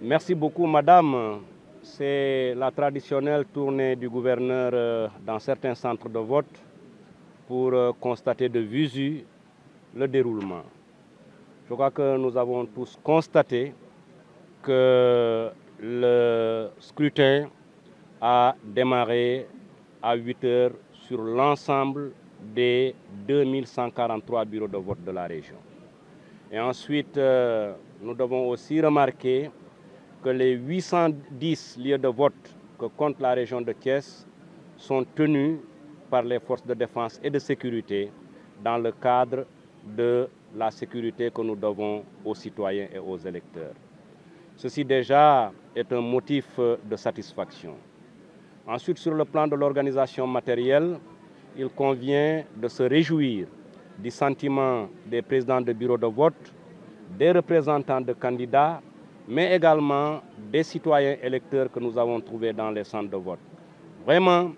Merci beaucoup, madame. C'est la traditionnelle tournée du gouverneur dans certains centres de vote pour constater de visu le déroulement. Je crois que nous avons tous constaté que le scrutin a démarré à 8 heures sur l'ensemble des 2143 bureaux de vote de la région. Et ensuite, nous devons aussi remarquer que les 810 lieux de vote que compte la région de Thiès sont tenus par les forces de défense et de sécurité dans le cadre de la sécurité que nous devons aux citoyens et aux électeurs. Ceci déjà est un motif de satisfaction. Ensuite, sur le plan de l'organisation matérielle, il convient de se réjouir du sentiment des présidents de bureaux de vote, des représentants de candidats, mais également des citoyens électeurs que nous avons trouvés dans les centres de vote. Vraiment,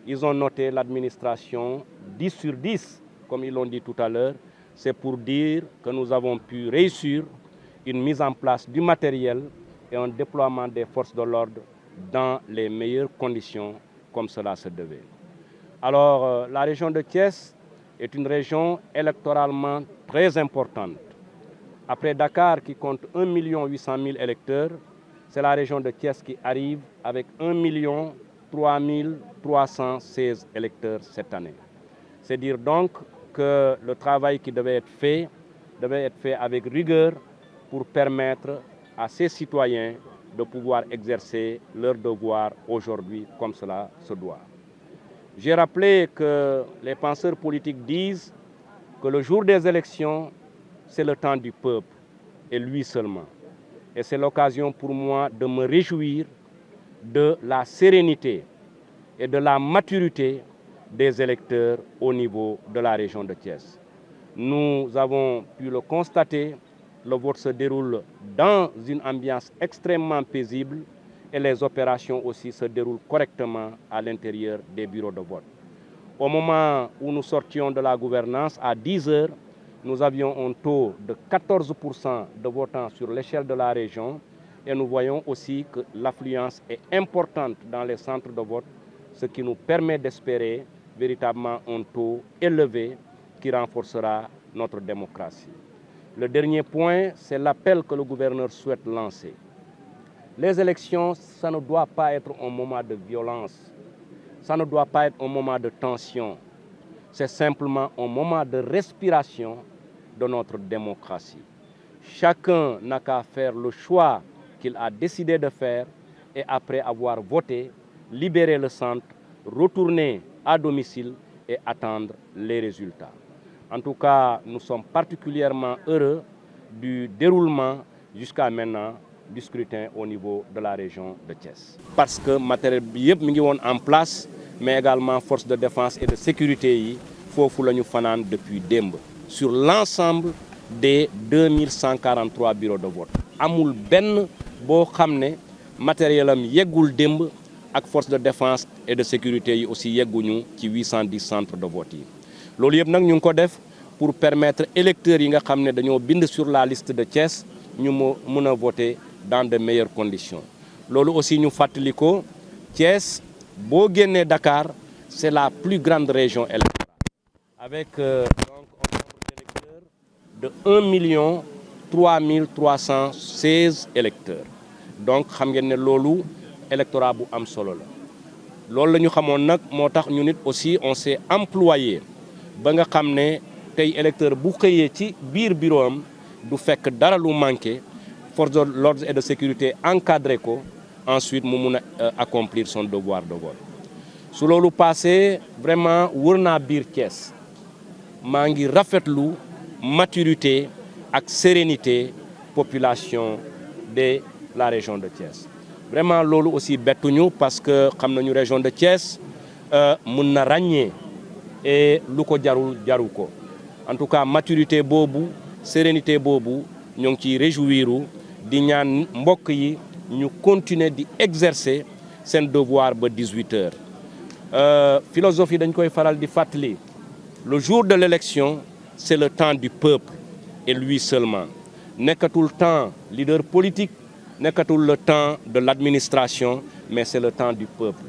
ils ont noté l'administration 10 sur 10, comme ils l'ont dit tout à l'heure. C'est pour dire que nous avons pu réussir une mise en place du matériel et un déploiement des forces de l'ordre dans les meilleures conditions, comme cela se devait. Alors, la région de Thiès est une région électoralement très importante. Après Dakar, qui compte 1 800 000 électeurs, c'est la région de Thiès qui arrive avec 1 3 316 électeurs cette année. C'est dire donc que le travail qui devait être fait avec rigueur pour permettre à ces citoyens de pouvoir exercer leur devoir aujourd'hui comme cela se doit. J'ai rappelé que les penseurs politiques disent que le jour des élections, c'est le temps du peuple, et lui seulement. Et c'est l'occasion pour moi de me réjouir de la sérénité et de la maturité des électeurs au niveau de la région de Thiès. Nous avons pu le constater, le vote se déroule dans une ambiance extrêmement paisible et les opérations aussi se déroulent correctement à l'intérieur des bureaux de vote. Au moment où nous sortions de la gouvernance, à 10 heures, nous avions un taux de 14% de votants sur l'échelle de la région et nous voyons aussi que l'affluence est importante dans les centres de vote, ce qui nous permet d'espérer véritablement un taux élevé qui renforcera notre démocratie. Le dernier point, c'est l'appel que le gouverneur souhaite lancer. Les élections, ça ne doit pas être un moment de violence, ça ne doit pas être un moment de tension. C'est simplement un moment de respiration de notre démocratie. Chacun n'a qu'à faire le choix qu'il a décidé de faire et après avoir voté, libérer le centre, retourner à domicile et attendre les résultats. En tout cas, nous sommes particulièrement heureux du déroulement jusqu'à maintenant du scrutin au niveau de la région de Thiès. Parce que le matériel est en place, mais également forces de défense et de sécurité, foofu la ñu fanaan depuis démb sur l'ensemble des 2143 bureaux de vote. Amul benn boo xam ne matériel am yeggul démb ak forces de défense et de sécurité yi aussi yegguñu ci 810 centres de vote yi. Loolu yëpp nag ñu ngi ko def pour permettre électeurs yi nga xam ne dañoo bind sur la liste de Thiès ñu mën a voter dans de meilleures conditions. Loolu aussi ñu fàttali ko Thiès boo génnee Dakar c'est la plus grande région électorale avec donc un nombre d'électeurs de 1 3 316 électeurs. Donc xam ngeen ne loolu électorat bu am solo la loolu la ñu xamoon nag moo tax ñu nit aussi on s'est employé ba nga xam ne tey électeur bu xëyee ci biir bureau am du fekk dara lu manqué force de l'ordre et de sécurité encadré ko ensuite mu mun a accomplir son devoir de vote. Su loolu passé vraiment wër naa biir Thiès maa ngi rafetlu maturité ak sérénité population de la région de Thiès. Vraiment loolu aussi bettuñu parce que xam nañu région de Thiès mun na ràññee et lu ko jaru ko. En tout cas maturité boobu sérénité boobu ñoo ngi ciy réjouiru di ñaan mbokk yi ñu continuer di exercer seen devoir ba 18 heures. philosophie dañ koy faral di fàttali le jour de l'élection c'est le temps du peuple et lui seulement nekkatul temps leader politique nekkatul le temps de l'administration mais c'est le temps du peuple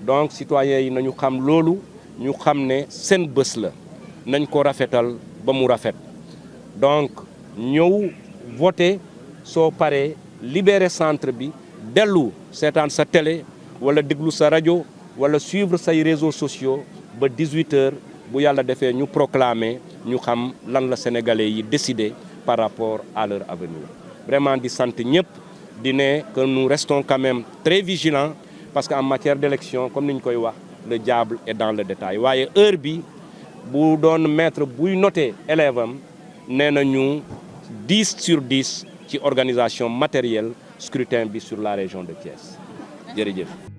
donc citoyens yi nañu xam loolu ñu xam ne seen bés la nañ ko rafetal ba mu rafet donc ñëw voter soo paree libérer centre bi dellu seetaan sa télé wala déglu sa rajo wala suivre say réseaux sociaux ba 18h bu yàlla defee ñu proclamer ñu xam lan la sénégalais yi décider par rapport à leur avenir vraiment di sant ñëpp di ne que nous restons quand même très vigilants parce que en matière d'élection comme ni ñu koy wax le diable est dans le détail waaye heure bi bu doon maître buy noter élève am nee nañu 10 sur 10 ci organisation matérielle scrutin bi sur la région de Thiès jërëjëf